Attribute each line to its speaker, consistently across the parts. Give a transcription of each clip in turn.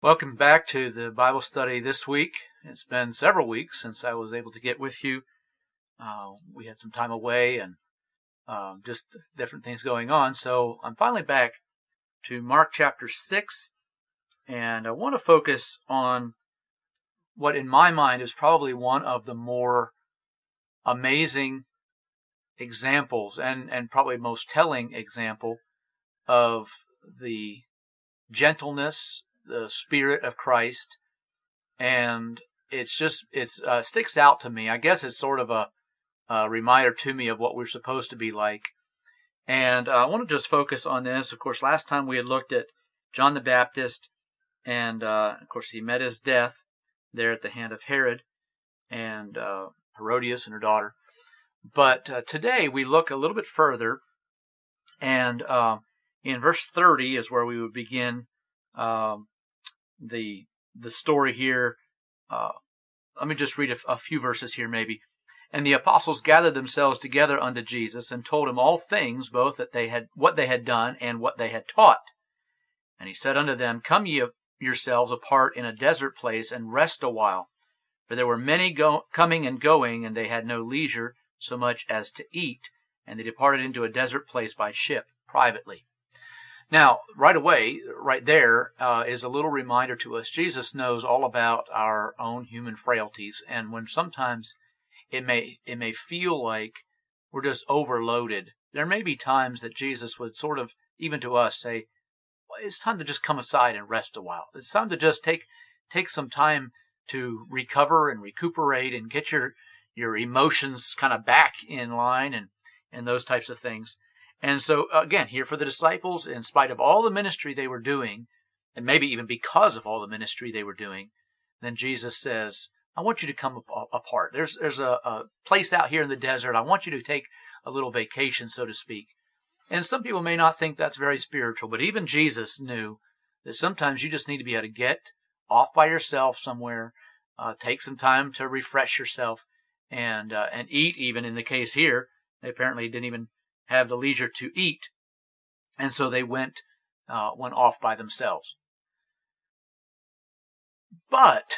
Speaker 1: Welcome back to the Bible study this week. It's been several weeks since I was able to get with you. We had some time away and just different things going on. So I'm finally back to Mark chapter 6, and I want to focus on what in my mind is probably one of the more amazing examples and probably most telling example of the gentleness, the Spirit of Christ, and it sticks out to me. I guess it's sort of a reminder to me of what we're supposed to be like. And I want to just focus on this. Of course, last time we had looked at John the Baptist, and of course he met his death there at the hand of Herod and Herodias and her daughter. But today we look a little bit further, and in verse 30 is where we would begin the story here. Let me just read a few verses here maybe. And the apostles gathered themselves together unto Jesus and told him all things, both that what they had done and what they had taught. And he said unto them, Come ye yourselves apart in a desert place and rest a while. For there were many coming and going, and they had no leisure so much as to eat. And they departed into a desert place by ship privately. Now, right away, right there, is a little reminder to us. Jesus knows all about our own human frailties, and when sometimes it may feel like we're just overloaded, there may be times that Jesus would sort of, even to us, say, well, it's time to just come aside and rest a while. It's time to just take some time to recover and recuperate and get your emotions kind of back in line and those types of things. And so, again, here for the disciples, in spite of all the ministry they were doing, and maybe even because of all the ministry they were doing, then Jesus says, I want you to come apart. There's a place out here in the desert. I want you to take a little vacation, so to speak. And some people may not think that's very spiritual, but even Jesus knew that sometimes you just need to be able to get off by yourself somewhere, take some time to refresh yourself, and eat. Even in the case here, they apparently didn't even have the leisure to eat, and so they went off by themselves. But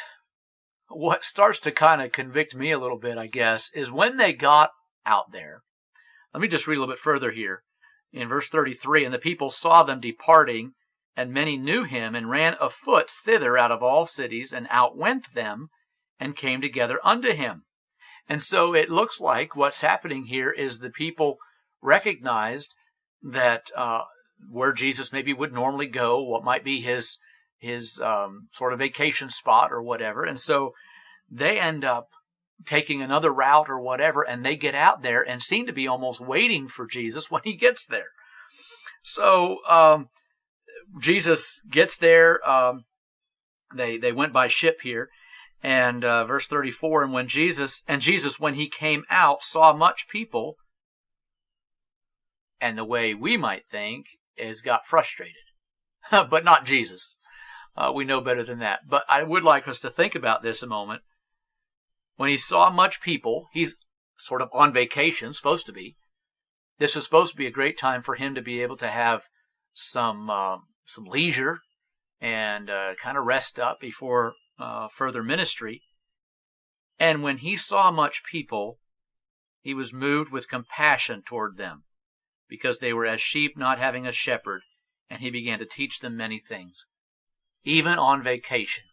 Speaker 1: what starts to kind of convict me a little bit, I guess, is when they got out there. Let me just read a little bit further here. In verse 33, And the people saw them departing, and many knew him, and ran afoot thither out of all cities, and outwent them, and came together unto him. And so it looks like what's happening here is the people recognized that where Jesus maybe would normally go, what might be his sort of vacation spot or whatever, and so they end up taking another route or whatever, and they get out there and seem to be almost waiting for Jesus when he gets there. So Jesus gets there. They went by ship here, and verse 34, and Jesus, when he came out, saw much people, and the way we might think is got frustrated. But not Jesus. We know better than that. But I would like us to think about this a moment. When he saw much people, he's sort of on vacation, supposed to be. This is supposed to be a great time for him to be able to have some leisure and kind of rest up before further ministry. And when he saw much people, he was moved with compassion toward them, because they were as sheep not having a shepherd, and he began to teach them many things. Even on vacation,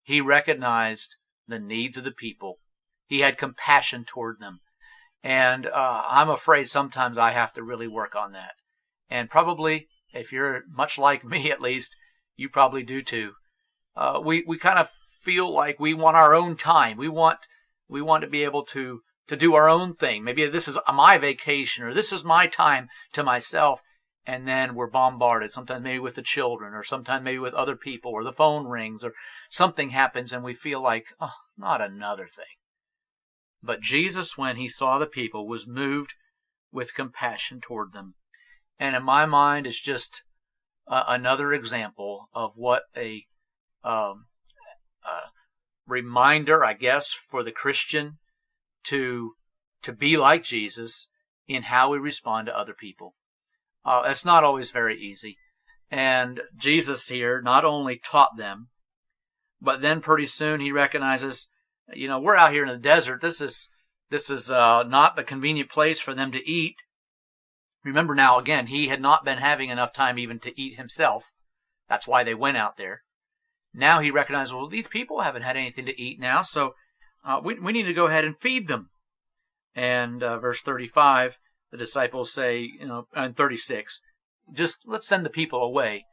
Speaker 1: he recognized the needs of the people. He had compassion toward them. And I'm afraid sometimes I have to really work on that. And probably, if you're much like me at least, you probably do too. We kind of feel like we want our own time. We want to be able to do our own thing. Maybe this is my vacation, or this is my time to myself, and then we're bombarded, sometimes maybe with the children, or sometimes maybe with other people, or the phone rings, or something happens, and we feel like, oh, not another thing. But Jesus, when he saw the people, was moved with compassion toward them. And in my mind, it's just another example of what a reminder, I guess, for the Christian to be like Jesus in how we respond to other people. It's not always very easy. And Jesus here not only taught them, but then pretty soon he recognizes, we're out here in the desert. This is not the convenient place for them to eat. Remember now, again, he had not been having enough time even to eat himself. That's why they went out there. Now he recognizes, well, these people haven't had anything to eat now, so we need to go ahead and feed them. And verse 35, the disciples say, and 36, just let's send the people away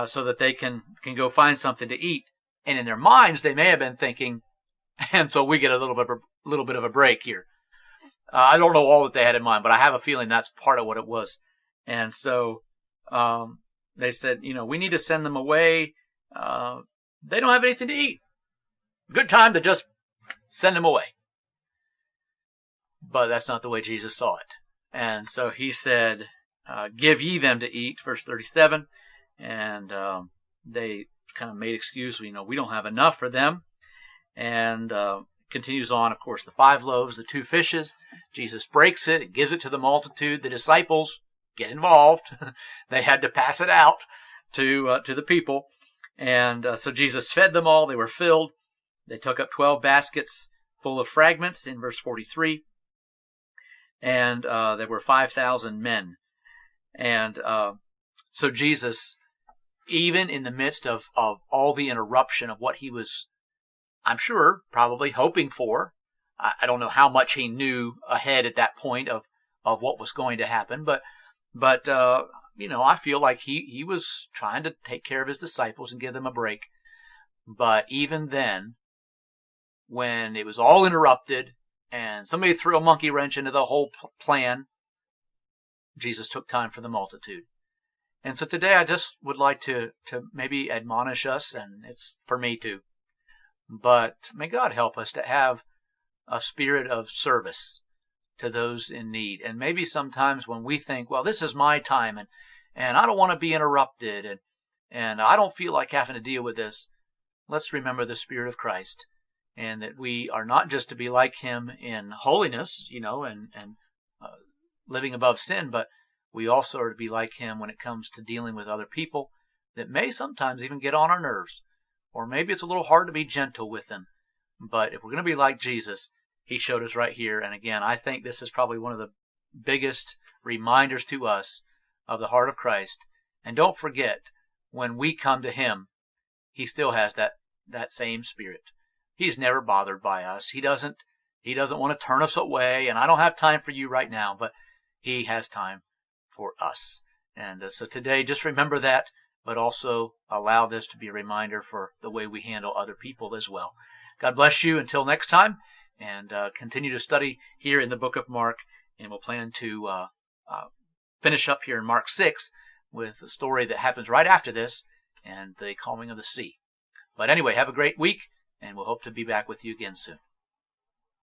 Speaker 1: so that they can go find something to eat. And in their minds, they may have been thinking, and so we get a little bit of a break here. I don't know all that they had in mind, but I have a feeling that's part of what it was. And so they said, we need to send them away. They don't have anything to eat. Good time to just send them away. But that's not the way Jesus saw it. And so he said, give ye them to eat, verse 37. And they kind of made excuse, we don't have enough for them. And continues on, of course, the 5 loaves, the 2 fishes. Jesus breaks it and gives it to the multitude. The disciples get involved. They had to pass it out to the people. And so Jesus fed them all. They were filled. They took up 12 baskets full of fragments in verse 43. And there were 5,000 men. And so Jesus, even in the midst of all the interruption of what he was, I'm sure, probably hoping for. I don't know how much he knew ahead at that point of what was going to happen, but I feel like he was trying to take care of his disciples and give them a break. But even then, when it was all interrupted and somebody threw a monkey wrench into the whole plan, Jesus took time for the multitude. And so today I just would like to maybe admonish us, and it's for me too. But may God help us to have a spirit of service to those in need. And maybe sometimes when we think, well, this is my time and I don't want to be interrupted and I don't feel like having to deal with this, let's remember the Spirit of Christ and that we are not just to be like him in holiness, and living above sin, but we also are to be like him when it comes to dealing with other people that may sometimes even get on our nerves. Or maybe it's a little hard to be gentle with them. But if we're going to be like Jesus, he showed us right here. And again, I think this is probably one of the biggest reminders to us of the heart of Christ. And don't forget, when we come to him, he still has that same spirit. He's never bothered by us. He doesn't want to turn us away. And I don't have time for you right now, but he has time for us. And so today, just remember that, but also allow this to be a reminder for the way we handle other people as well. God bless you until next time, and continue to study here in the book of Mark, and we'll plan to finish up here in Mark 6 with the story that happens right after this and the calming of the sea. But anyway, have a great week, and we'll hope to be back with you again soon.